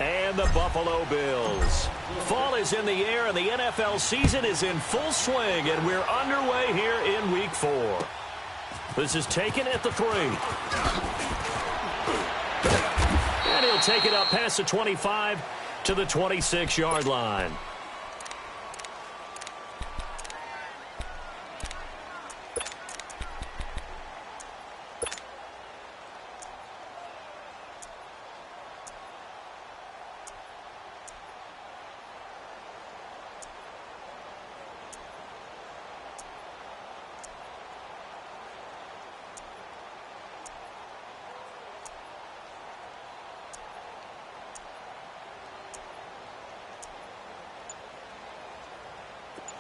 And the Buffalo Bills. Fall is in the air, and the NFL season is in full swing, and we're underway here in Week 4. This is taken at the 3. And he'll take it up past the 25 to the 26-yard line.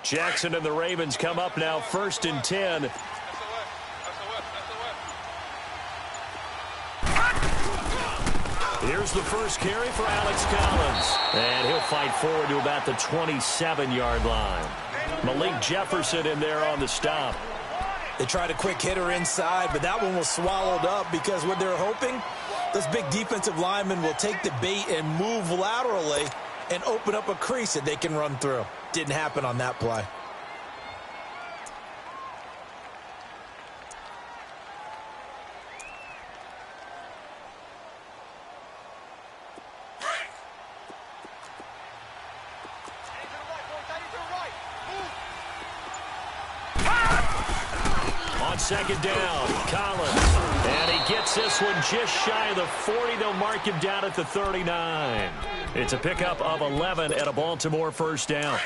Jackson and the Ravens come up now, 1st and 10. Here's the first carry for Alex Collins. And he'll fight forward to about the 27-yard line. Malik Jefferson in there on the stop. They tried a quick hitter inside, but that one was swallowed up because what they're hoping, those big defensive linemen will take the bait and move laterally and open up a crease that they can run through. Didn't happen on that play. On second down, Collins. And he gets this one just shy of the 40. They'll mark him down at the 39. It's a pickup of 11 at a Baltimore first down.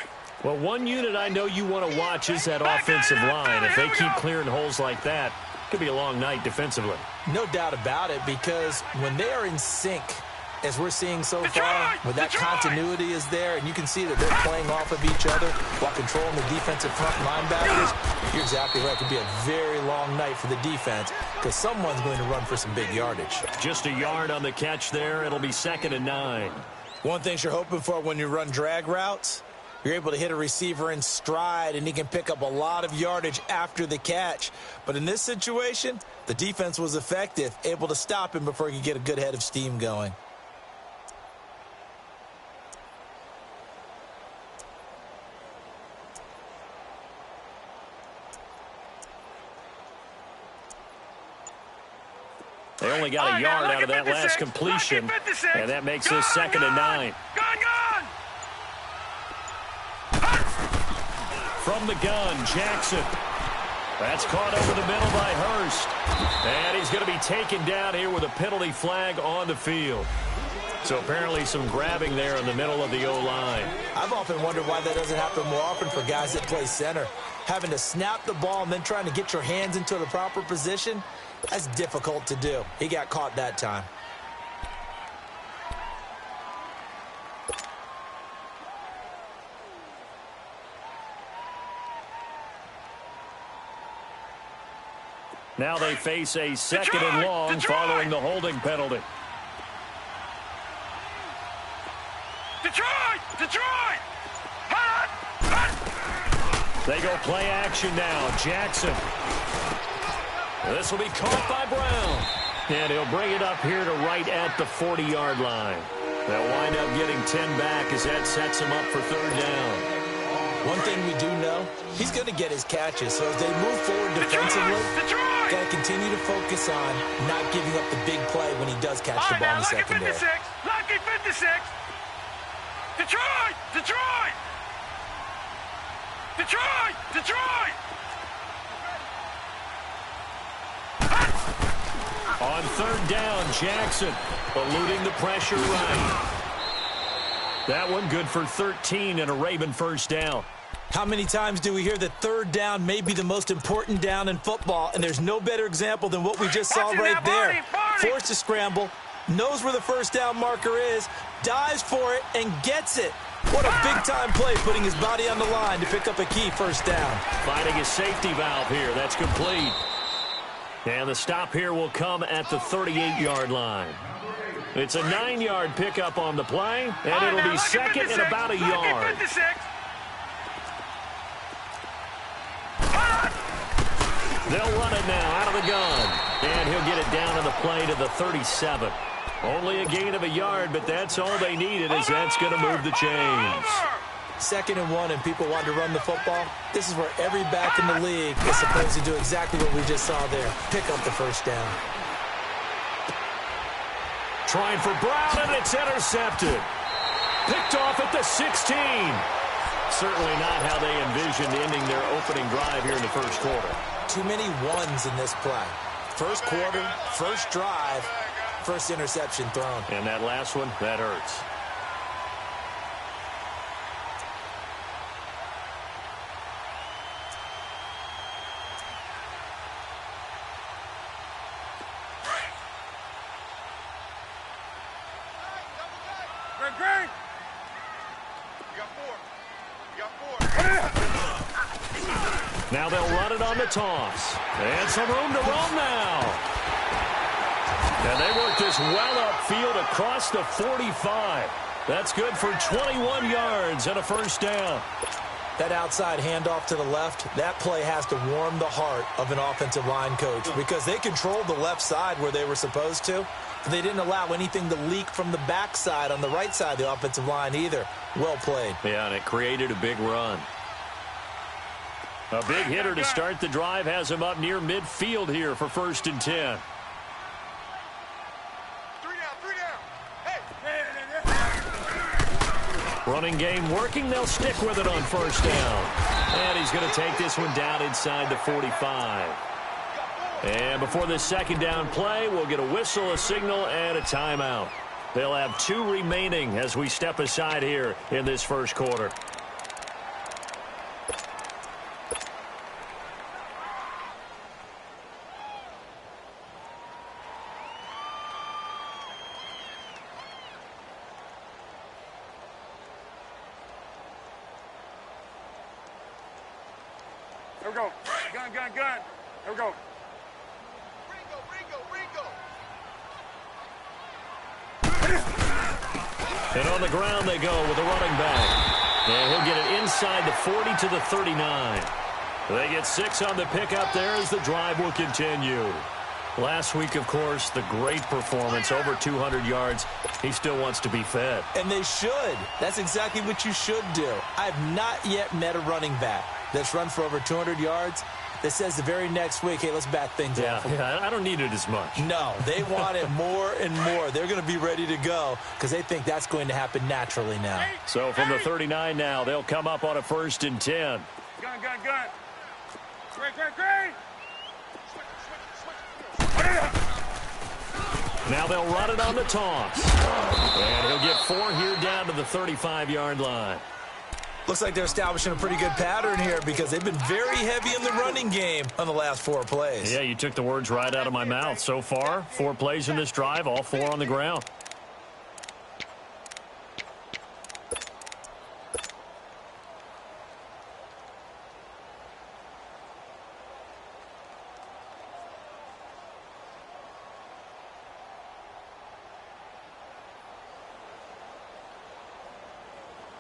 Well, one unit I know you want to watch is that offensive line. If they keep clearing holes like that, it could be a long night defensively. No doubt about it, because when they are in sync, as we're seeing so far, when that continuity is there, and you can see that they're playing off of each other while controlling the defensive front linebackers, you're exactly right. It could be a very long night for the defense because someone's going to run for some big yardage. Just a yard on the catch there. It'll be 2nd and 9. One thing you're hoping for when you run drag routes, you're able to hit a receiver in stride, and he can pick up a lot of yardage after the catch. But in this situation, the defense was effective, able to stop him before he could get a good head of steam going. They only got a yard out of that last completion, and that makes this 2nd and 9. From the gun, Jackson. That's caught over the middle by Hurst. And he's going to be taken down here with a penalty flag on the field. So apparently some grabbing there in the middle of the O-line. I've often wondered why that doesn't happen more often for guys that play center. Having to snap the ball and then trying to get your hands into the proper position, that's difficult to do. He got caught that time. Now they face a 2nd and long following the holding penalty. Detroit! They go play action now. Jackson. This will be caught by Brown. And he'll bring it up here to right at the 40-yard line. They'll wind up getting 10 back as that sets him up for 3rd down. One thing we do know, he's going to get his catches. So as they move forward defensively, got to continue to focus on not giving up the big play when he does catch the ball in the secondary. Lucky 56. Detroit! On 3rd down, Jackson eluding the pressure right. That one good for 13 and a Raven first down. How many times do we hear that 3rd down may be the most important down in football, and there's no better example than what we just saw right there. Forced to scramble, knows where the first down marker is, dives for it, and gets it. What a big-time play, putting his body on the line to pick up a key first down. Finding a safety valve here. That's complete. And the stop here will come at the 38-yard line. It's a 9-yard pickup on the play, and it'll be 2nd and about a yard. They'll run it now out of the gun. And he'll get it down on the play to the 37. Only a gain of a yard, but that's all they needed, as that's going to move the chains. 2nd and 1, and people want to run the football. This is where every back in the league is supposed to do exactly what we just saw there. Pick up the first down. Trying for Brown, and it's intercepted. Picked off at the 16. Certainly not how they envisioned ending their opening drive here in the first quarter. Too many ones in this play. First quarter, first drive, first interception thrown. And that last one, that hurts. Now they'll run it on the toss. And some room to roam now. And they work this well upfield across the 45. That's good for 21 yards and a first down. That outside handoff to the left, that play has to warm the heart of an offensive line coach because they controlled the left side where they were supposed to. They didn't allow anything to leak from the backside on the right side of the offensive line either. Well played. Yeah, and it created a big run. A big hitter to start the drive has him up near midfield here for 1st and 10. Running game working. They'll stick with it on 1st down. And he's going to take this one down inside the 45. And before this 2nd down play, we'll get a whistle, a signal, and a timeout. They'll have 2 remaining as we step aside here in this first quarter. Here we go. Gun. Here we go. And on the ground they go with the running back. And he'll get it inside the 40 to the 39. They get 6 on the pickup there as the drive will continue. Last week, of course, the great performance, over 200 yards. He still wants to be fed. And they should. That's exactly what you should do. I have not yet met a running back that's run for over 200 yards that says the very next week, hey, let's back things off. Yeah, I don't need it as much. No, they want it more and more. They're going to be ready to go because they think that's going to happen naturally now. So from the 39 now, they'll come up on a 1st and 10. Gun. Great. Now they'll run it on the toss. And he'll get 4 here down to the 35-yard line. Looks like they're establishing a pretty good pattern here because they've been very heavy in the running game on the last 4 plays. Yeah, you took the words right out of my mouth. So far, 4 plays in this drive, all 4 on the ground.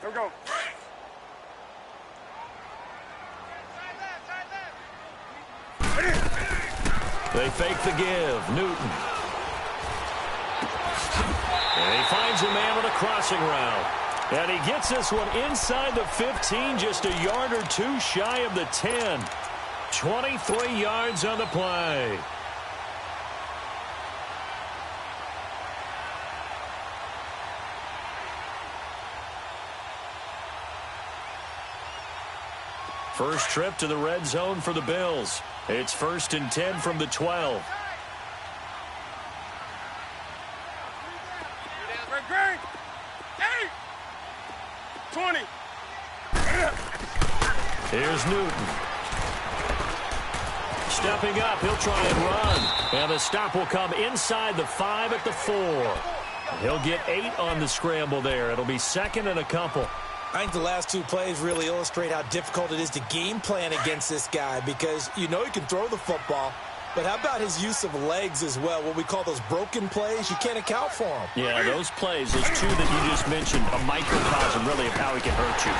Here we go. They fake the give. Newton. And he finds a man on a crossing route. And he gets this one inside the 15, just a yard or 2 shy of the 10. 23 yards on the play. First trip to the red zone for the Bills. It's 1st and 10 from the 12. Great. 8. 20. Here's Newton. Stepping up, he'll try and run. And the stop will come inside the 5 at the 4. He'll get 8 on the scramble there. It'll be 2nd and a couple. I think the last 2 plays really illustrate how difficult it is to game plan against this guy because you know he can throw the football, but how about his use of legs as well, what we call those broken plays? You can't account for them. Yeah, those plays, those 2 that you just mentioned, a microcosm really of how he can hurt you.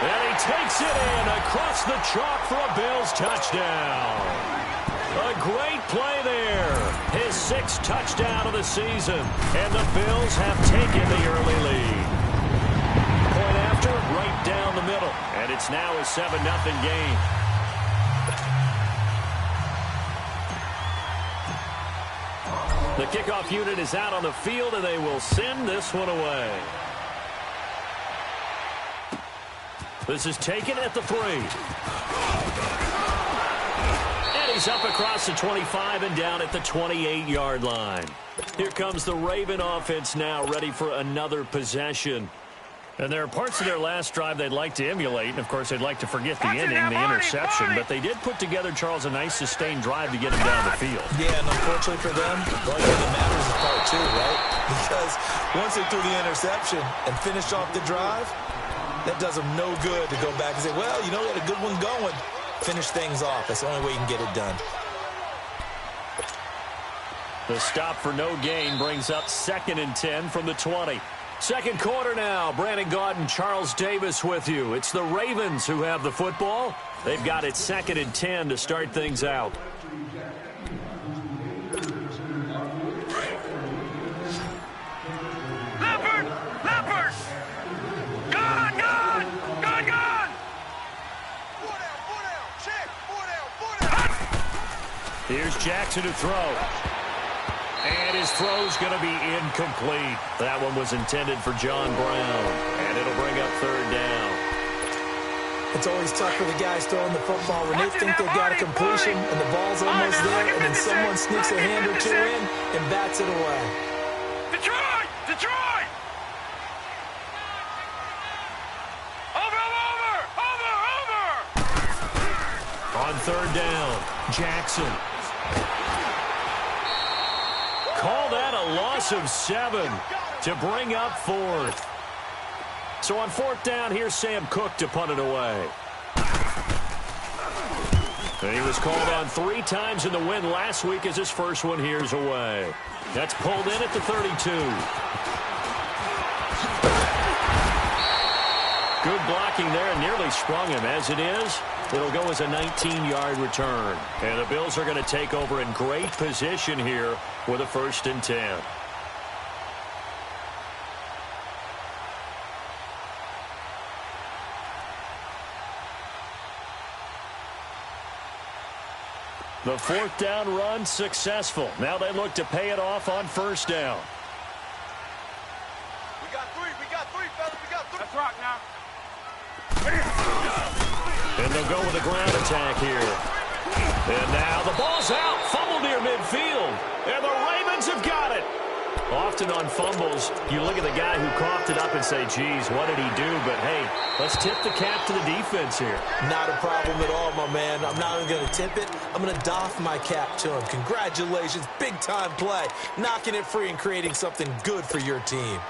And he takes it in across the chalk for a Bills touchdown. A great play there. His 6th touchdown of the season, and the Bills have taken the early lead. Point after, right down the middle, and it's now a 7-0 game. The kickoff unit is out on the field, and they will send this one away. This is taken at the 3. And he's up across the 25 and down at the 28-yard line. Here comes the Raven offense now, ready for another possession. And there are parts of their last drive they'd like to emulate. And, of course, they'd like to forget the ending, the interception. But they did put together, Charles, a nice sustained drive to get him down the field. Yeah, and unfortunately for them, the only thing that matters is part 2, right? Because once they threw the interception and finished off the drive, that does them no good to go back and say, well, you know, we had a good one going. Finish things off. That's the only way you can get it done. The stop for no gain brings up 2nd and 10 from the 20. Second quarter now. Brandon Gaudin, Charles Davis with you. It's the Ravens who have the football. They've got it 2nd and 10 to start things out. Leopard! Gone! Check! Here's Jackson to throw. And his throw's going to be incomplete. That one was intended for John Brown. And it'll bring up 3rd down. It's always tough for the guys throwing the football when they think they've got a completion and the ball's almost there, and then someone sneaks a hand or 2 in and bats it away. Detroit! Over! On 3rd down, Jackson. Call that a loss of 7 to bring up 4th. So on 4th down, here's Sam Cook to punt it away. And he was called on 3 times in the win last week as his first one here's away. That's pulled in at the 32. Good blocking there, and nearly sprung him. As it is, it'll go as a 19-yard return. And the Bills are going to take over in great position here with a 1st and 10. The 4th down run successful. Now they look to pay it off on 1st down. We got 3, fellas. Let's rock now. And they'll go with a ground attack here. And now the ball's out. Fumble near midfield. And the Ravens have got it. Often on fumbles, you look at the guy who coughed it up and say, geez, what did he do? But, hey, let's tip the cap to the defense here. Not a problem at all, my man. I'm not even going to tip it. I'm going to doff my cap to him. Congratulations. Big-time play. Knocking it free and creating something good for your team.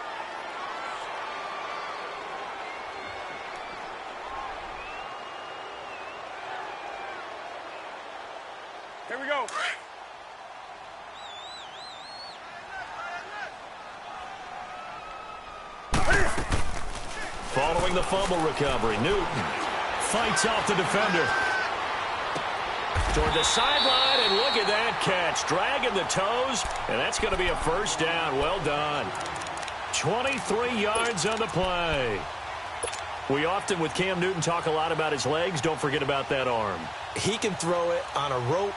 Here we go. Following the fumble recovery, Newton fights off the defender. Toward the sideline, and look at that catch. Dragging the toes, and that's going to be a 1st down. Well done. 23 yards on the play. We often, with Cam Newton, talk a lot about his legs. Don't forget about that arm. He can throw it on a rope.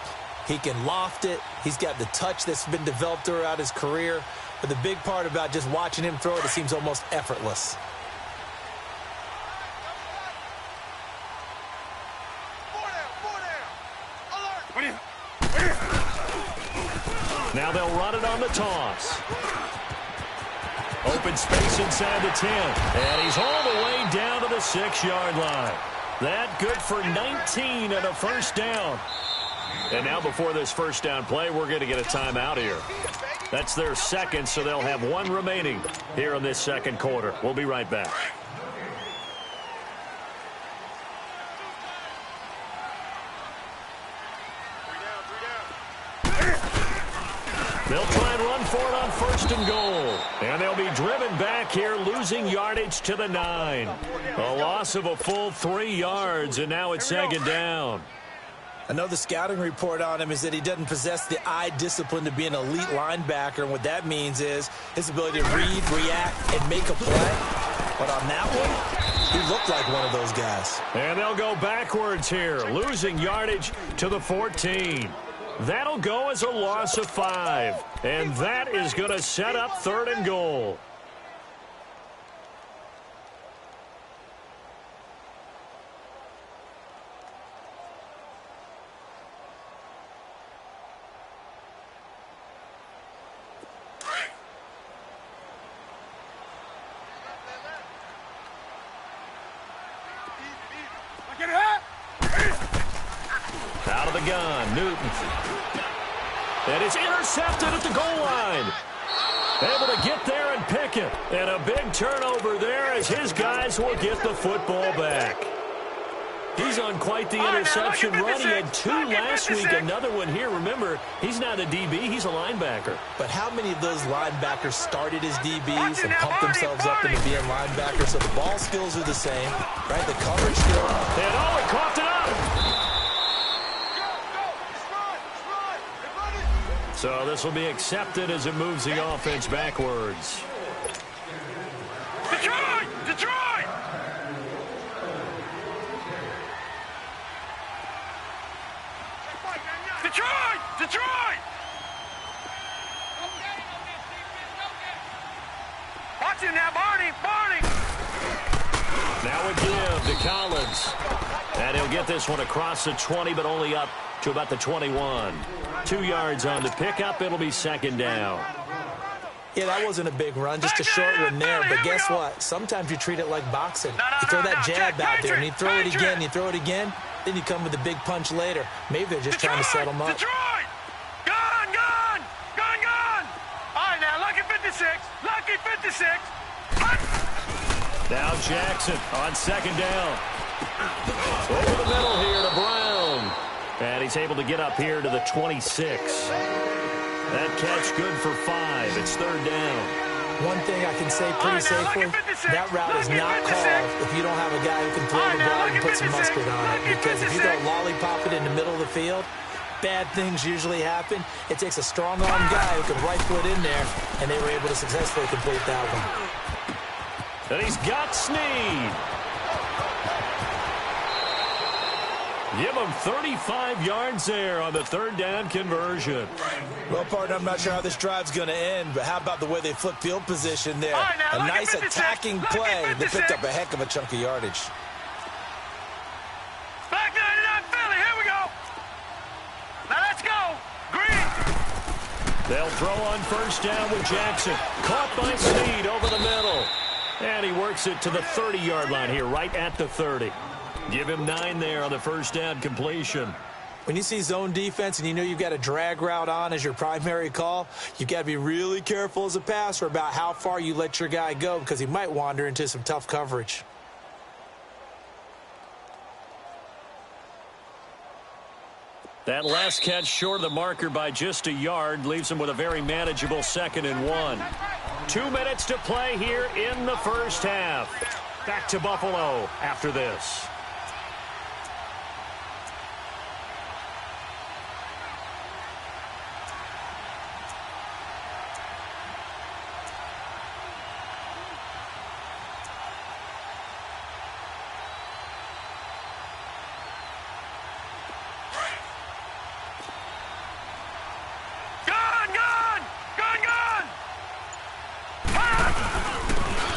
He can loft it. He's got the touch that's been developed throughout his career. But the big part about just watching him throw it, it seems almost effortless. Now they'll run it on the toss. Open space inside the 10. And he's all the way down to the 6-yard line. That good for 19 and a 1st down. And now before this 1st down play, we're going to get a timeout here. That's their 2nd, so they'll have 1 remaining here in this 2nd quarter. We'll be right back. They'll try and run for it on 1st and goal. And they'll be driven back here, losing yardage to the 9. A loss of a full 3 yards, and now it's 2nd down. I know the scouting report on him is that he doesn't possess the eye discipline to be an elite linebacker, and what that means is his ability to read, react, and make a play. But on that one, he looked like one of those guys. And they'll go backwards here, losing yardage to the 14. That'll go as a loss of 5. And that is going to set up 3rd and goal. Out of the gun, Newton. And it's intercepted at the goal line. Able to get there and pick it. And a big turnover there as his guys will get the football back. He's on quite the interception run. He had 2 last week, another one here. Remember, he's not a DB, he's a linebacker. But how many of those linebackers started as DBs and pumped themselves up into being linebackers? So the ball skills are the same, right? The coverage skill. And he coughed it up. So this will be accepted as it moves the offense backwards. Detroit! Detroit! Detroit! Detroit! Watch it now, Barney! Barney! Now a give to Collins. And he'll get this one across the 20, but only up to about the 21. 2 yards on the pickup. It'll be 2nd down. Yeah, that wasn't a big run, just a short one there. But guess what? Sometimes you treat it like boxing. You throw that jab out there, and you throw it again, you throw it again, then you come with a big punch later. Maybe they're just trying to set them up. Detroit! Gone, gone! Gone, gone! All right, now, lucky 56. Lucky 56. Now Jackson on 2nd down. Over the middle here to Brown. And he's able to get up here to the 26. That catch good for 5. It's 3rd down. One thing I can say pretty safely, that route is not called if you don't have a guy who can throw the ball and put some mustard on it. Because if you go lollipop it in the middle of the field, bad things usually happen. It takes a strong-arm guy who can rifle it in there, and they were able to successfully complete that one. And he's got Snead. Give him 35 yards there on the 3rd down conversion. Well, partner, I'm not sure how this drive's going to end, but how about the way they flip field position there? Right, now, a nice attacking play. They picked up a heck of a chunk of yardage. Back 99 Philly, here we go. Now let's go. Green. They'll throw on 1st down with Jackson. Caught by Snead over the middle. And he works it to the 30-yard line here, right at the 30. Give him 9 there on the 1st down completion. When you see zone defense and you know you've got a drag route on as your primary call, you've got to be really careful as a passer about how far you let your guy go because he might wander into some tough coverage. That last catch short of the marker by just a yard leaves him with a very manageable 2nd and 1. 2 minutes to play here in the 1st half. Back to Buffalo after this.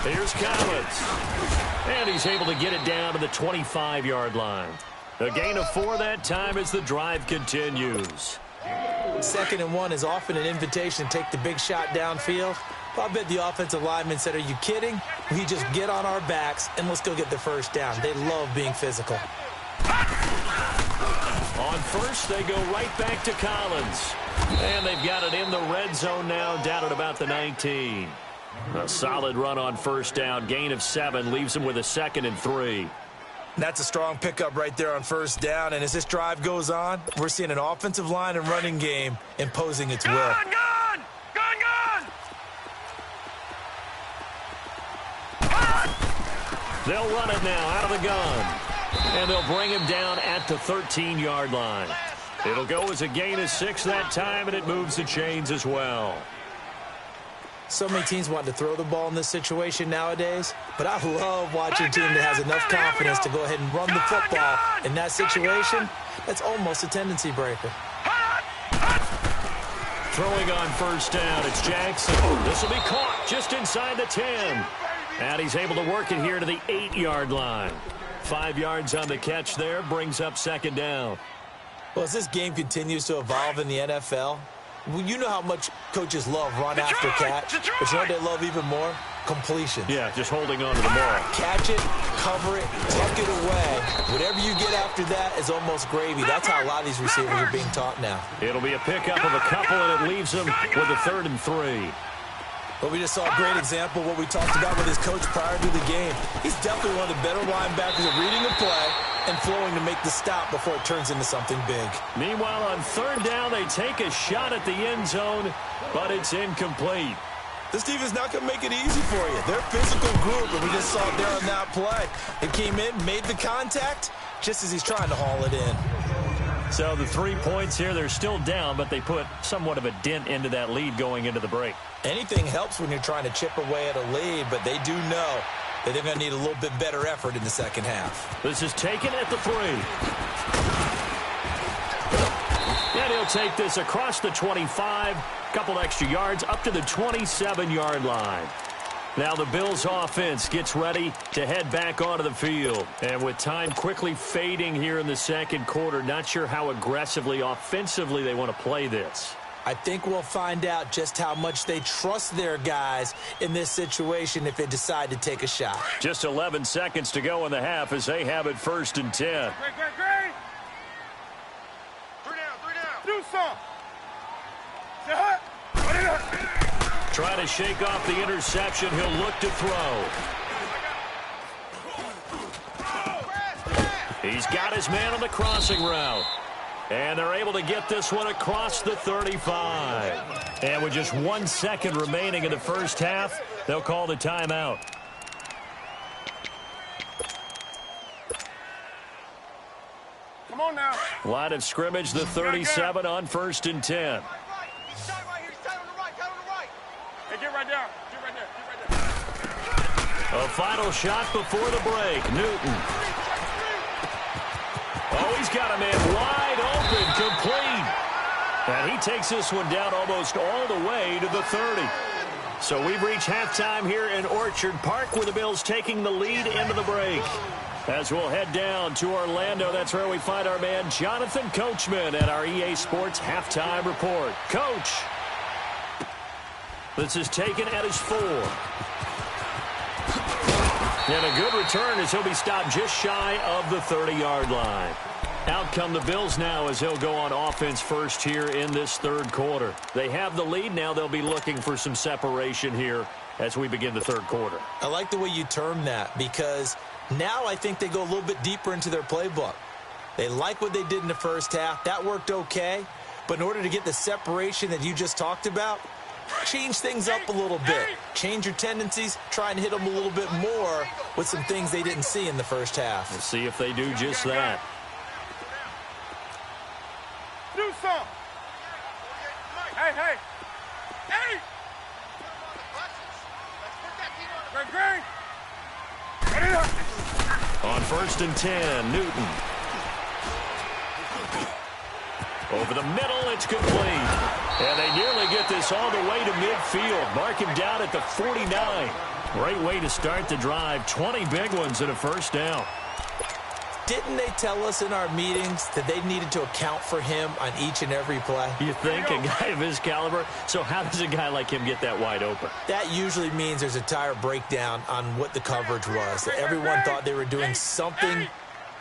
Here's Collins. And he's able to get it down to the 25-yard line. A gain of 4 that time as the drive continues. 2nd and 1 is often an invitation to take the big shot downfield. But I bet the offensive lineman said, are you kidding? We just get on our backs and let's go get the 1st down. They love being physical. On 1st, they go right back to Collins. And they've got it in the red zone now, down at about the 19. A solid run on 1st down. Gain of 7 leaves them with a 2nd and 3. That's a strong pickup right there on 1st down. And as this drive goes on, we're seeing an offensive line and running game imposing its will. Gone, gone! Gone, gone! They'll run it now out of the gun. And they'll bring him down at the 13-yard line. It'll go as a gain of 6 that time, and it moves the chains as well. So many teams want to throw the ball in this situation nowadays, but I love watching a team that has enough confidence to go ahead and run the football. In that situation, that's almost a tendency breaker. Throwing on first down, it's Jackson. This will be caught just inside the 10. And he's able to work it here to the 8-yard line. 5 yards on the catch there, brings up second down. Well, as this game continues to evolve in the NFL, you know how much coaches love run after catch, but you know what they love even more? Completion. Yeah, just holding on to the ball. Catch it, cover it, tuck it away. Whatever you get after that is almost gravy. That's how a lot of these receivers are being taught now. It'll be a pickup of a couple, and it leaves them with a 3rd and 3. But we just saw a great example of what we talked about with his coach prior to the game. He's definitely one of the better linebackers at reading the play and flowing to make the stop before it turns into something big. Meanwhile, on 3rd down, they take a shot at the end zone, but it's incomplete. This defense not going to make it easy for you. They're a physical group, and we just saw it there on that play. They came in, made the contact, just as he's trying to haul it in. So the 3 points here, they're still down, but they put somewhat of a dent into that lead going into the break. Anything helps when you're trying to chip away at a lead, but they do know that they're going to need a little bit better effort in the second half. This is taken at the 3. And he'll take this across the 25, couple extra yards up to the 27-yard line. Now the Bills offense gets ready to head back onto the field. And with time quickly fading here in the second quarter, not sure how aggressively, offensively they want to play this. I think we'll find out just how much they trust their guys in this situation if they decide to take a shot. Just 11 seconds to go in the half as they have it 1st and 10. Great. 3 down. Do some. Try to shake off the interception. He'll look to throw. He's got his man on the crossing route. And they're able to get this one across the 35. And with just 1 second remaining in the first half, they'll call the timeout. Come on now. Line of scrimmage, the 37 on 1st and 10. He's tight right here. He's tight on the right. Hey, get right down. Get right there. A final shot before the break. Newton. Oh, he's got a man wide open, complete. And he takes this one down almost all the way to the 30. So we've reached halftime here in Orchard Park with the Bills taking the lead into the break. As we'll head down to Orlando, that's where we find our man Jonathan Coachman at our EA Sports Halftime Report. Coach, this is taken at his 4. And a good return as he'll be stopped just shy of the 30-yard line. Out come the Bills now as he'll go on offense first here in this 3rd quarter. They have the lead now. They'll be looking for some separation here as we begin the 3rd quarter. I like the way you term that because now I think they go a little bit deeper into their playbook. They like what they did in the first half. That worked okay. But in order to get the separation that you just talked about, change things up a little bit. Change your tendencies. Try and hit them a little bit more with some things they didn't see in the first half. We'll see if they do just that. Do some. Hey. Great. On 1st and 10, Newton. Over the middle, it's complete. And they nearly get this all the way to midfield. Mark him down at the 49. Great way to start the drive. 20 big ones and a first down. Didn't they tell us in our meetings that they needed to account for him on each and every play? You think a guy of his caliber? So how does a guy like him get that wide open? That usually means there's a tire breakdown on what the coverage was. Everyone thought they were doing something,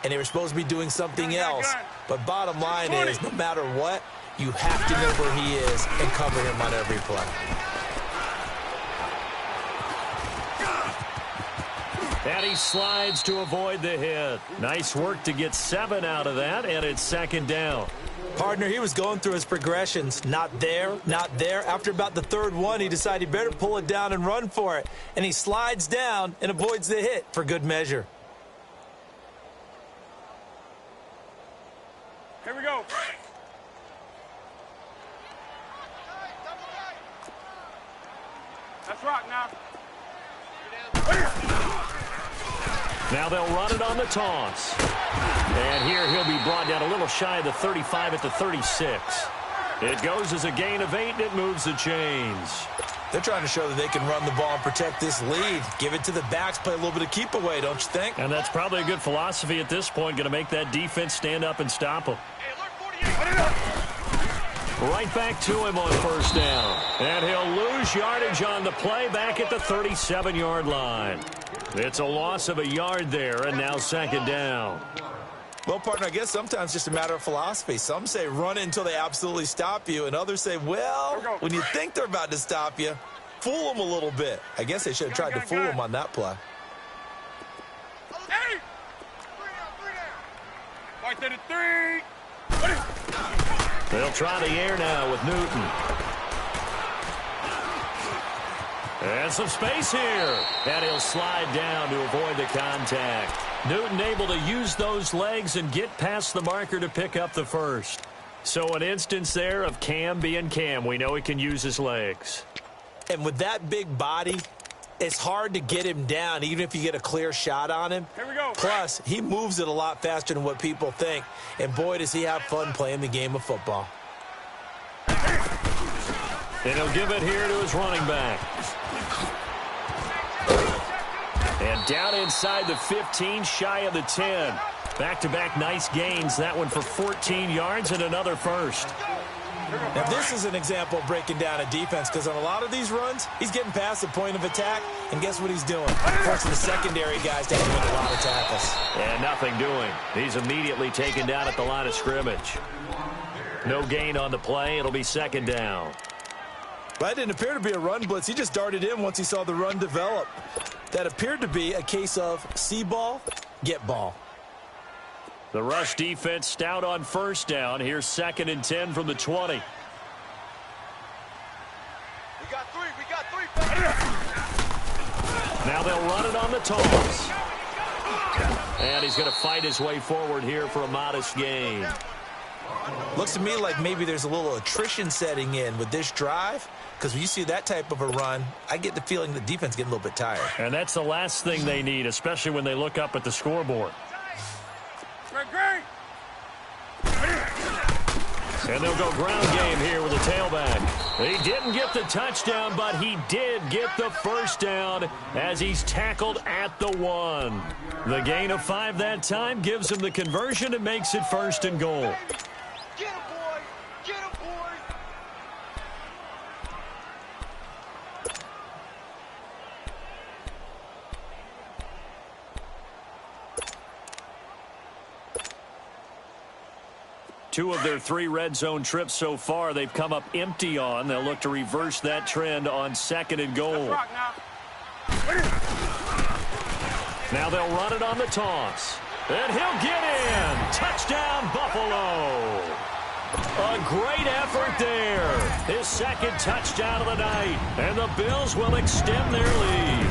and they were supposed to be doing something else. But bottom line is, no matter what, you have to know where he is and cover him on every play. And he slides to avoid the hit. Nice work to get 7 out of that, and it's 2nd down. Partner, he was going through his progressions. Not there, not there. After about the 3rd one, he decided he better pull it down and run for it. And he slides down and avoids the hit for good measure. Here we go. Now they'll run it on the toss. And here he'll be brought down a little shy of the 35 at the 36. It goes as a gain of 8, and it moves the chains. They're trying to show that they can run the ball and protect this lead. Give it to the backs, play a little bit of keep away, don't you think? And that's probably a good philosophy at this point, going to make that defense stand up and stop them. Right back to him on first down. And he'll lose yardage on the play back at the 37-yard line. It's a loss of a yard there, and now second down. Well, partner, I guess sometimes it's just a matter of philosophy. Some say run it until they absolutely stop you, and others say, well, when you think they're about to stop you, fool them a little bit. I guess they should have tried to fool them on that play. Hey! 33. They'll try the air now with Newton. And some space here. And he'll slide down to avoid the contact. Newton able to use those legs and get past the marker to pick up the first. So an instance there of Cam being Cam. We know he can use his legs. And with that big body, it's hard to get him down, even if you get a clear shot on him. Here we go. Plus, he moves it a lot faster than what people think. And boy, does he have fun playing the game of football. And he'll give it here to his running back. And down inside the 15, shy of the 10. Back-to-back nice gains. That one for 14 yards and another first. Now, this is an example of breaking down a defense, because on a lot of these runs, he's getting past the point of attack, and guess what he's doing? Forcing the secondary guys to make a lot of tackles. And nothing doing. He's immediately taken down at the line of scrimmage. No gain on the play. It'll be second down. That didn't appear to be a run blitz. He just darted in once he saw the run develop. That appeared to be a case of see ball, get ball. The rush defense stout on first down. Here's 2nd and 10 from the 20. We got three. Now they'll run it on the toss. And he's going to fight his way forward here for a modest gain. Looks to me like maybe there's a little attrition setting in with this drive, because when you see that type of a run, I get the feeling the defense getting a little bit tired. And that's the last thing they need, especially when they look up at the scoreboard. Great. And they'll go ground game here with a tailback. He didn't get the touchdown, but he did get the first down as he's tackled at the 1. The gain of 5 that time gives him the conversion and makes it 1st and goal. Get him, boy. Get him, boy. Two of their 3 red zone trips so far, they've come up empty on. They'll look to reverse that trend on 2nd and goal. Now they'll run it on the toss. And he'll get in. Touchdown, Buffalo. A great effort there. His 2nd touchdown of the night. And the Bills will extend their lead.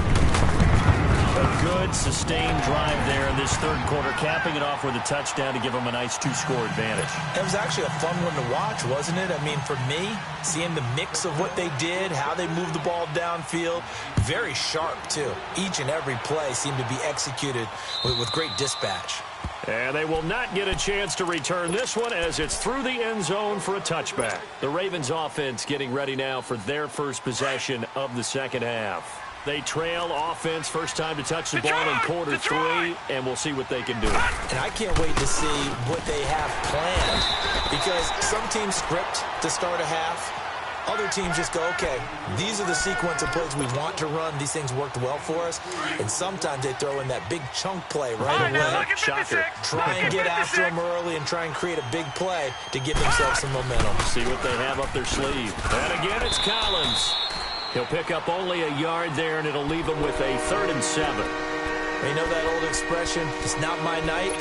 A good, sustained drive there in this 3rd quarter, capping it off with a touchdown to give them a nice 2-score advantage. It was actually a fun one to watch, wasn't it? I mean, for me, seeing the mix of what they did, how they moved the ball downfield, very sharp, too. Each and every play seemed to be executed with great dispatch. And they will not get a chance to return this one as it's through the end zone for a touchback. The Ravens offense getting ready now for their first possession of the second half. They trail offense, first time to touch the ball in quarter 3, and we'll see what they can do. And I can't wait to see what they have planned, because some teams script to start a half. Other teams just go, okay, these are the sequence of plays we want to run. These things worked well for us. And sometimes they throw in that big chunk play right away. Shocker. Try and get after them early and try and create a big play to give themselves some momentum. See what they have up their sleeve. And again, it's Collins. He'll pick up only a yard there, and it'll leave him with a 3rd and 7. You know that old expression, it's not my night?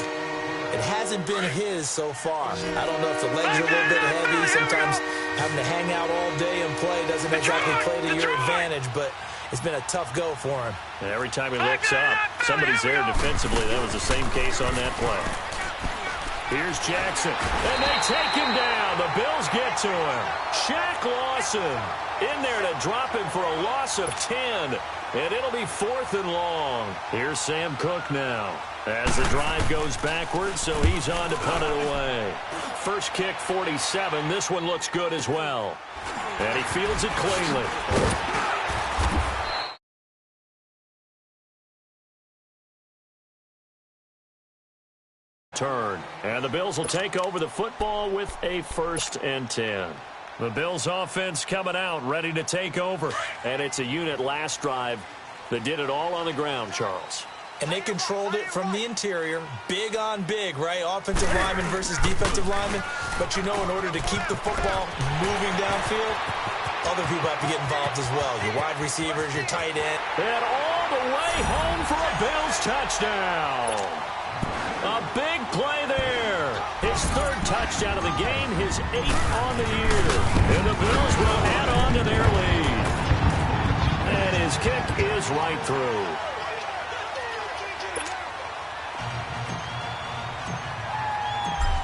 It hasn't been his so far. I don't know if the legs are a little bit heavy. Sometimes having to hang out all day and play doesn't exactly play to your advantage, but it's been a tough go for him. And every time he looks up, somebody's there defensively. That was the same case on that play. Here's Jackson, and they take him down. The Bills get to him. Shaq Lawson in there to drop him for a loss of 10. And it'll be 4th and long. Here's Sam Cook now as the drive goes backwards, so he's on to punt it away. First kick, 47. This one looks good as well. And he fields it cleanly. Turn. And the Bills will take over the football with a 1st and 10. The Bills offense coming out, ready to take over. And it's a unit last drive that did it all on the ground, Charles. And they controlled it from the interior. Big on big, right? Offensive lineman versus defensive lineman. But you know, in order to keep the football moving downfield, other people have to get involved as well. Your wide receivers, your tight end. And all the way home for a Bills touchdown. A big play there. His 3rd touchdown of the game, his 8th on the year. And the Bills will add on to their lead. And his kick is right through.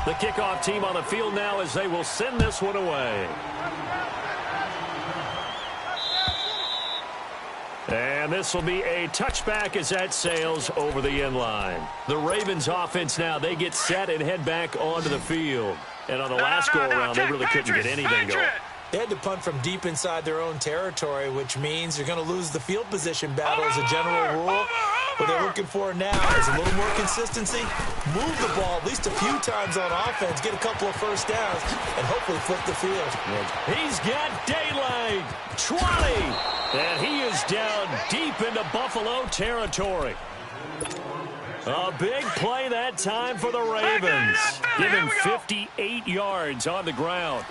The kickoff team on the field now as they will send this one away. And this will be a touchback as that sails over the end line. The Ravens offense now, they get set and head back onto the field. And on the last go-around, they really couldn't get anything going. They had to punt from deep inside their own territory, which means you're going to lose the field position battle as a general rule. What they're looking for now is a little more consistency, move the ball at least a few times on offense, get a couple of first downs, and hopefully flip the field. He's got daylight. 20. And he is down deep into Buffalo territory. A big play that time for the Ravens. Give him 58 yards on the ground.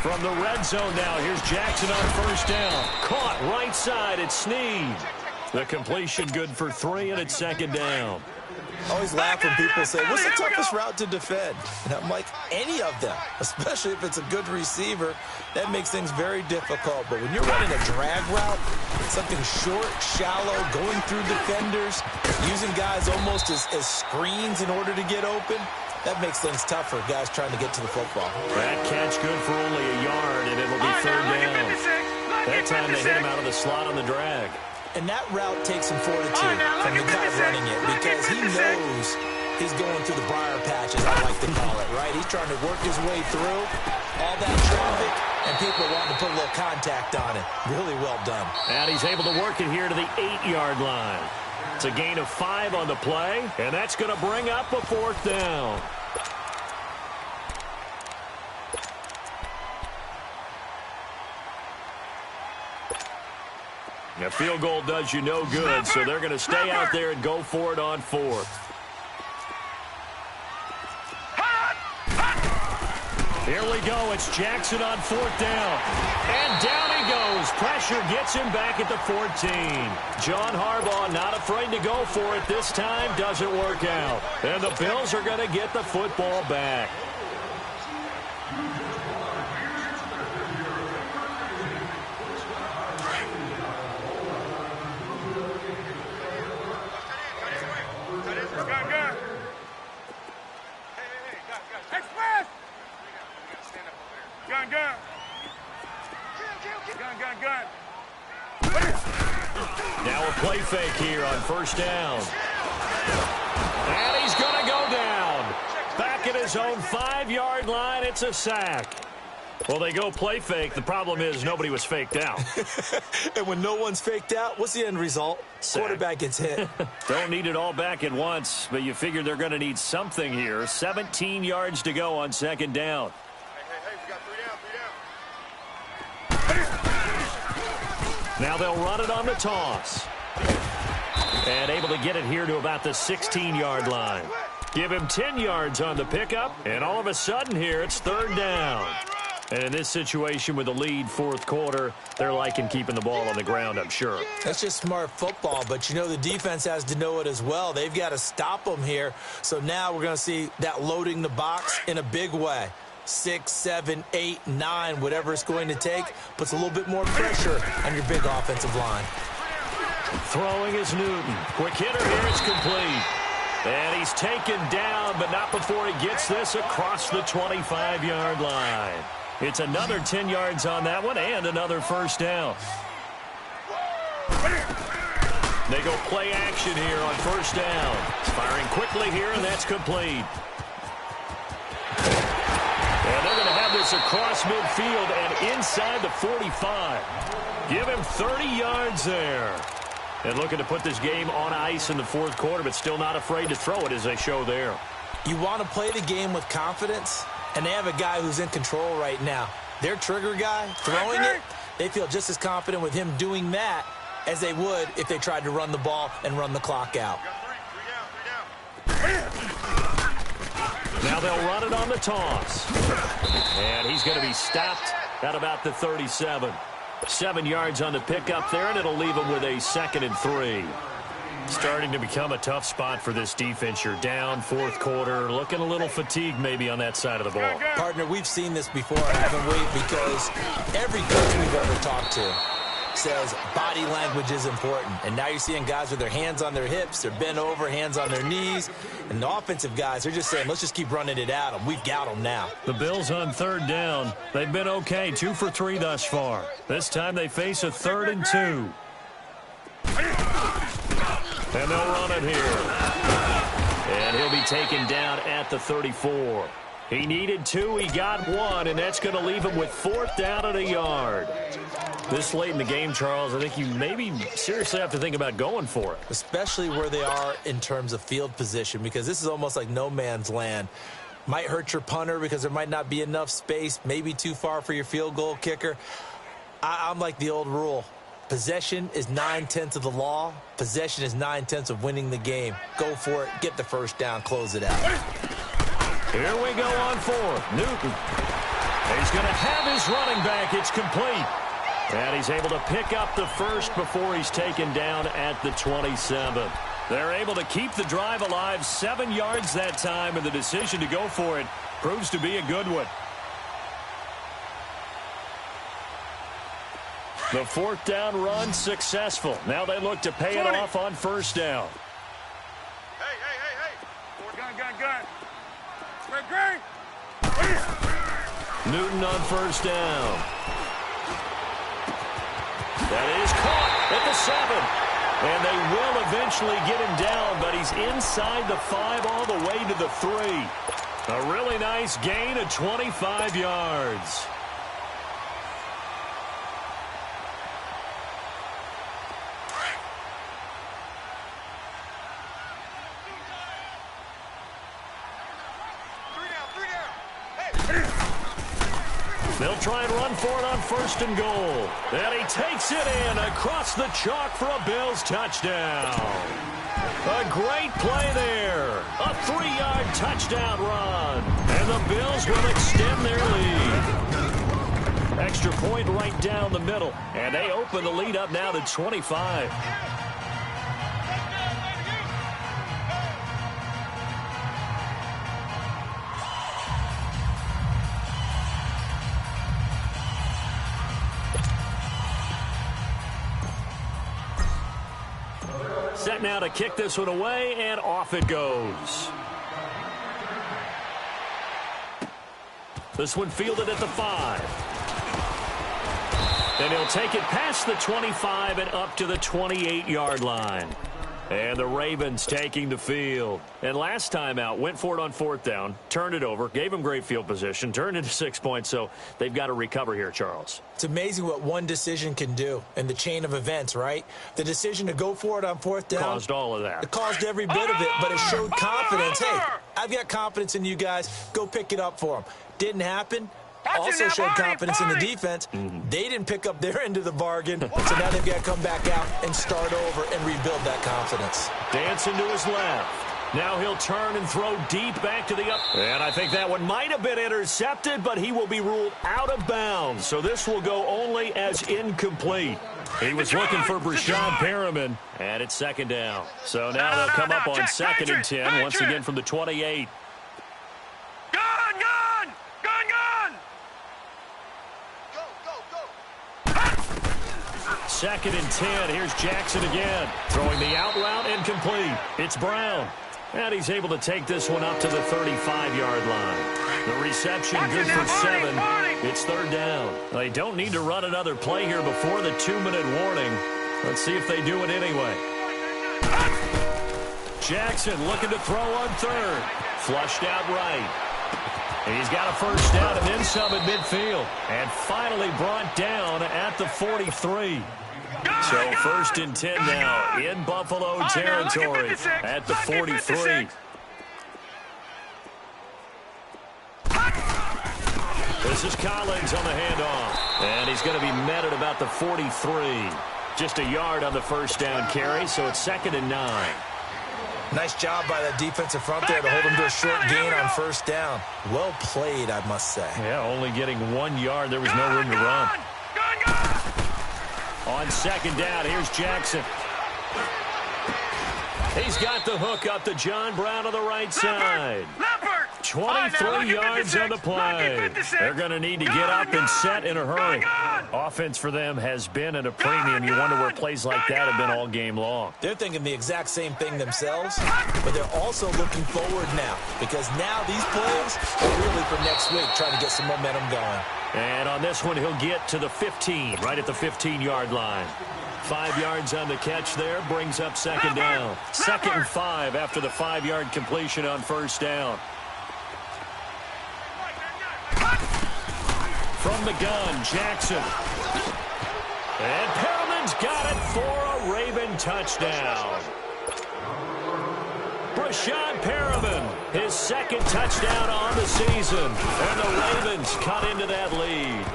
From the red zone now, here's Jackson on 1st down. Caught right side, it's Snead. The completion good for 3, and it's 2nd down. I always laugh when people say, what's the toughest route to defend? And I'm like, any of them, especially if it's a good receiver. That makes things very difficult. But when you're running a drag route, something short, shallow, going through defenders, using guys almost as screens in order to get open, that makes things tough for guys trying to get to the football. That catch good for only a yard, and it'll be 3rd down. That time they hit him out of the slot on the drag. And that route takes some fortitude from the guy running it because he knows he's going through the briar patch, as I like to call it, right? He's trying to work his way through all that traffic, and people are wanting to put a little contact on it. Really well done. And he's able to work it here to the 8-yard line. It's a gain of 5 on the play, and that's going to bring up a 4th down. A field goal does you no good, so they're going to stay out there and go for it on 4th. Here we go. It's Jackson on 4th down. And down he goes. Pressure gets him back at the 14. John Harbaugh not afraid to go for it this time. Doesn't work out. And the Bills are going to get the football back. Now a play fake here on 1st down. And he's going to go down. Back at his own 5-yard line, it's a sack. Well, they go play fake. The problem is nobody was faked out. And when no one's faked out, what's the end result? Sack. Quarterback gets hit. Don't need it all back at once, but you figure they're going to need something here. 17 yards to go on 2nd down. Hey, we got 3 down. Now they'll run it on the toss. And able to get it here to about the 16-yard line. Give him 10 yards on the pickup, and all of a sudden here it's 3rd down. And in this situation with the lead 4th quarter, they're liking keeping the ball on the ground, I'm sure. That's just smart football, but you know the defense has to know it as well. They've got to stop them here. So now we're going to see that loading the box in a big way. 6, 7, 8, 9, whatever it's going to take, puts a little bit more pressure on your big offensive line. Throwing is Newton. Quick hitter here, it's complete. And he's taken down, but not before he gets this across the 25-yard line. It's another 10 yards on that one and another first down. They go play action here on first down. Firing quickly here, and that's complete. And they're going to have this across midfield and inside the 45. Give him 30 yards there. And looking to put this game on ice in the fourth quarter, but still not afraid to throw it as they show there. You want to play the game with confidence, and they have a guy who's in control right now. Their trigger guy, throwing it, they feel just as confident with him doing that as they would if they tried to run the ball and run the clock out. Now they'll run it on the toss. And he's going to be stopped at about the 37. 7 yards on the pickup there, and it'll leave him with a 2nd and 3. Starting to become a tough spot for this defense. You're down fourth quarter, looking a little fatigued maybe on that side of the ball. Partner, we've seen this before, haven't we? Because every coach we've ever talked to says body language is important. And now you're seeing guys with their hands on their hips, they're bent over, hands on their knees. And the offensive guys, they're just saying, let's just keep running it at them. We've got them now. The Bills on third down. They've been okay, 2 for 3 thus far. This time they face a 3rd and 2. And they'll run it here. And he'll be taken down at the 34. He needed 2, he got 1, and that's going to leave him with 4th down and a yard. This late in the game, Charles, I think you maybe seriously have to think about going for it. Especially where they are in terms of field position, because this is almost like no man's land. Might hurt your punter because there might not be enough space, maybe too far for your field goal kicker. I'm like the old rule. Possession is 9/10 of the law. Possession is 9/10 of winning the game. Go for it, get the first down, close it out. Here we go on 4th. Newton. He's going to have his running back. It's complete. And he's able to pick up the first before he's taken down at the 27. They're able to keep the drive alive, 7 yards that time, and the decision to go for it proves to be a good one. The 4th down run successful. Now they look to pay it off on first down. Hey. Gun. Green. Newton on first down. That is caught at the 7. And they will eventually get him down, but he's inside the 5 all the way to the 3. A really nice gain of 25 yards. They'll try and run for it on 1st and goal. And he takes it in across the chalk for a Bills touchdown. A great play there. A 3-yard touchdown run. And the Bills will extend their lead. Extra point right down the middle. And they open the lead up now to 25. Set now to kick this one away, and off it goes. This one fielded at the 5. And he'll take it past the 25 and up to the 28-yard line. And the Ravens taking the field. And last time out, went for it on 4th down, turned it over, gave him great field position, turned into 6 points, so they've got to recover here, Charles. It's amazing what one decision can do in the chain of events, right? The decision to go for it on 4th down. Caused all of that. It caused every bit of it, but it showed confidence. Hey, I've got confidence in you guys. Go pick it up for them. Didn't happen. Also showed confidence in the defense. They didn't pick up their end of the bargain, so now they've got to come back out and start over and rebuild that confidence. Dancing to his left. Now he'll turn and throw deep back to the up. And I think that one might have been intercepted, but he will be ruled out of bounds. So this will go only as incomplete. He was looking for Brashad Perriman, and it's 2nd down. So now they'll come up on 2nd and 10, once again from the 28. Gun! 2nd and 10. Here's Jackson again. Throwing the out route incomplete. It's Brown. And he's able to take this one up to the 35-yard line. The reception good for 7. It's third down. They don't need to run another play here before the 2-minute warning. Let's see if they do it anyway. Jackson looking to throw on third. Flushed out right. He's got a first down and then some at midfield. And finally brought down at the 43. So first and 10 now in Buffalo territory at the 43. This is Collins on the handoff. And he's going to be met at about the 43. Just a yard on the first down carry, so it's 2nd and 9. Nice job by that defensive front there to hold him to a short gain on first down. Well played, I must say. Yeah, only getting 1 yard. There was no room to run. On second down, here's Jackson. He's got the hook up to John Brown on the right side. 23 yards on the play. They're going to need to get up and set in a hurry. Offense for them has been at a premium. You wonder where plays like that have been all game long. They're thinking the exact same thing themselves, but they're also looking forward now because now these plays are really for next week, trying to get some momentum going. And on this one, he'll get to the 15, right at the 15-yard line. 5 yards on the catch there, brings up second down. 2nd and 5 after the 5-yard completion on first down. From the gun, Jackson. And Perriman's got it for a Raven touchdown. Brashad Perriman, his 2nd touchdown on the season. And the Ravens cut into that lead.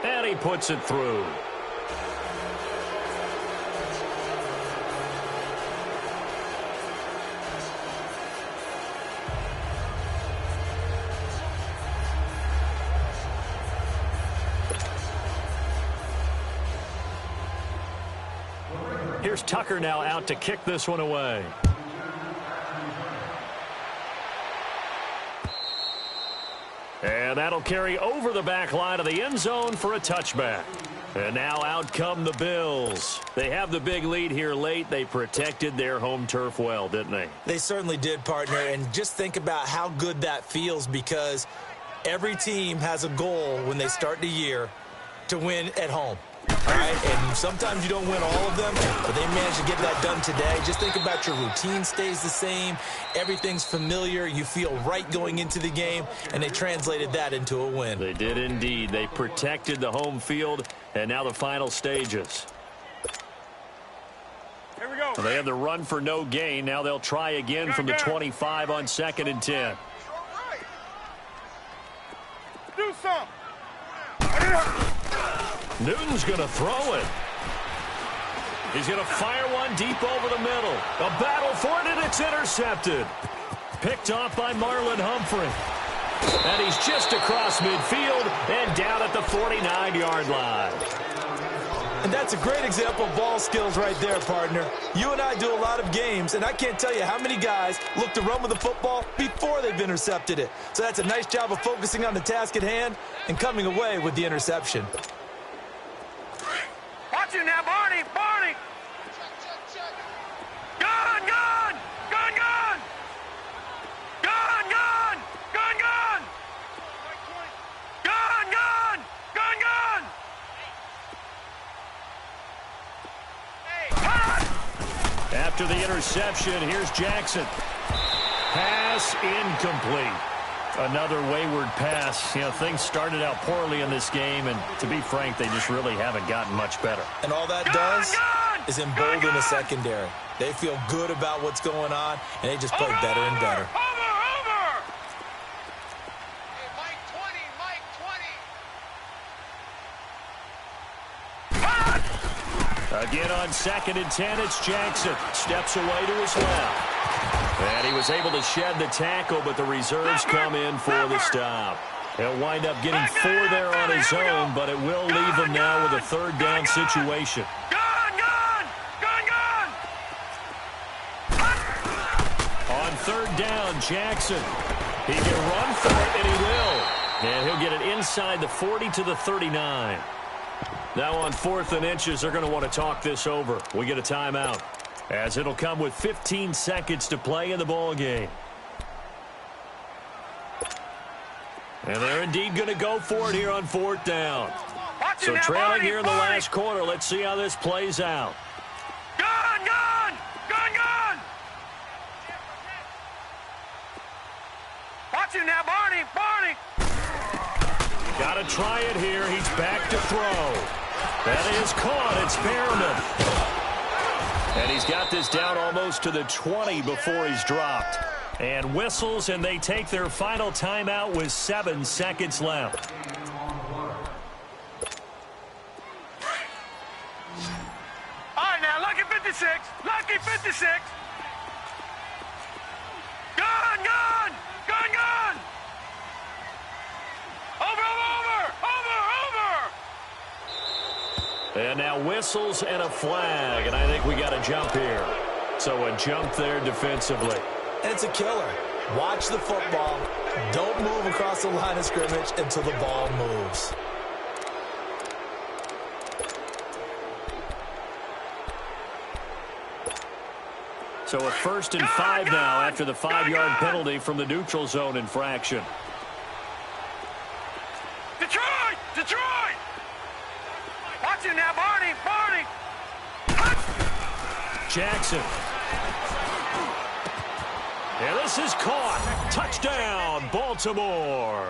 And he puts it through. Here's Tucker now out to kick this one away. And that'll carry over the back line of the end zone for a touchback. And now out come the Bills. They have the big lead here late. They protected their home turf well, didn't they? They certainly did, partner. And just think about how good that feels because every team has a goal when they start the year to win at home. All right, and sometimes you don't win all of them, but they managed to get that done today. Just think about your routine stays the same. Everything's familiar. You feel right going into the game, and they translated that into a win. They did indeed. They protected the home field, and now the final stages. Here we go. They had the run for no gain. Now they'll try again from the 25 on 2nd and 10. Do something. Newton's going to throw it. He's going to fire one deep over the middle. A battle for it, and it's intercepted. Picked off by Marlon Humphrey. And he's just across midfield and down at the 49-yard line. And that's a great example of ball skills right there, partner. You and I do a lot of games, and I can't tell you how many guys look to run with the football before they've intercepted it. So that's a nice job of focusing on the task at hand and coming away with the interception. Watch it now, Barney. Barney. Gun, gun. Gun, gun. Gun, gun. Gun, gun. Gun, gun. Gun, gun. After the interception, here's Jackson. Pass incomplete. Another wayward pass. You know, things started out poorly in this game, and to be frank, they just really haven't gotten much better. And all that does is embolden the secondary. They feel good about what's going on, and they just play better and better. Again on 2nd and 10, it's Jackson. Steps away to his left. And he was able to shed the tackle, but the reserves come in for the stop. He'll wind up getting 4 there on his own, but it will leave him now with a 3rd down situation. On 3rd down, Jackson. He can run for it, and he will. And he'll get it inside the 40 to the 39. Now on 4th and inches, they're going to want to talk this over. We get a timeout, as it'll come with 15 seconds to play in the ball game. And they're indeed going to go for it here on 4th down. Watch it So now, trailing Barney, here in the Barney. last quarter. Let's see how this plays out. Gun, gun! Gun, gun! Watch him now, Barney, Barney! Got to try it here. He's back to throw. That is caught. It's Perriman. And he's got this down almost to the 20 before he's dropped. And whistles, and they take their final timeout with 7 seconds left. All right, now, lucky 56. Lucky 56. Gun, gun! Gun, gun! Over, over, over, over! And now whistles and a flag, and I think we got a jump here. So a jump there defensively. It's a killer. Watch the football. Don't move across the line of scrimmage until the ball moves. So a 1st and 5 now after the 5-yard penalty from the neutral zone infraction. Detroit! Detroit! Watch him now, Barney, Barney! Jackson. And this is caught. Touchdown, Baltimore.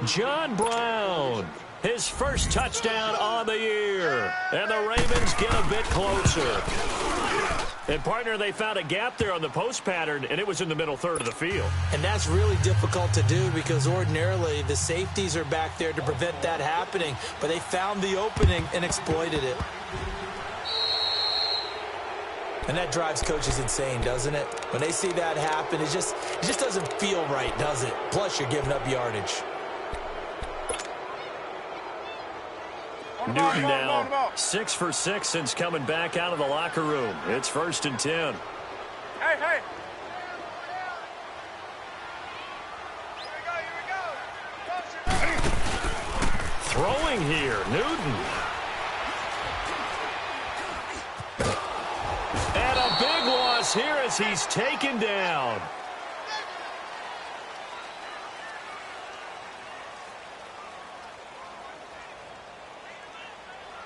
John Brown, his first touchdown on the year. And the Ravens get a bit closer. And, partner, they found a gap there on the post pattern, and it was in the middle third of the field. And that's really difficult to do because ordinarily the safeties are back there to prevent that happening. But they found the opening and exploited it. And that drives coaches insane, doesn't it? When they see that happen, it just doesn't feel right, does it? Plus, you're giving up yardage. Newton now 6 for 6 since coming back out of the locker room. It's 1st and 10. Hey, hey! Throwing here, Newton. And a big loss here as he's taken down.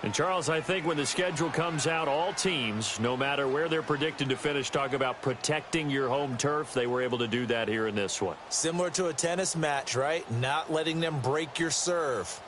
And, Charles, I think when the schedule comes out, all teams, no matter where they're predicted to finish, talk about protecting your home turf. They were able to do that here in this one. Similar to a tennis match, right? Not letting them break your serve.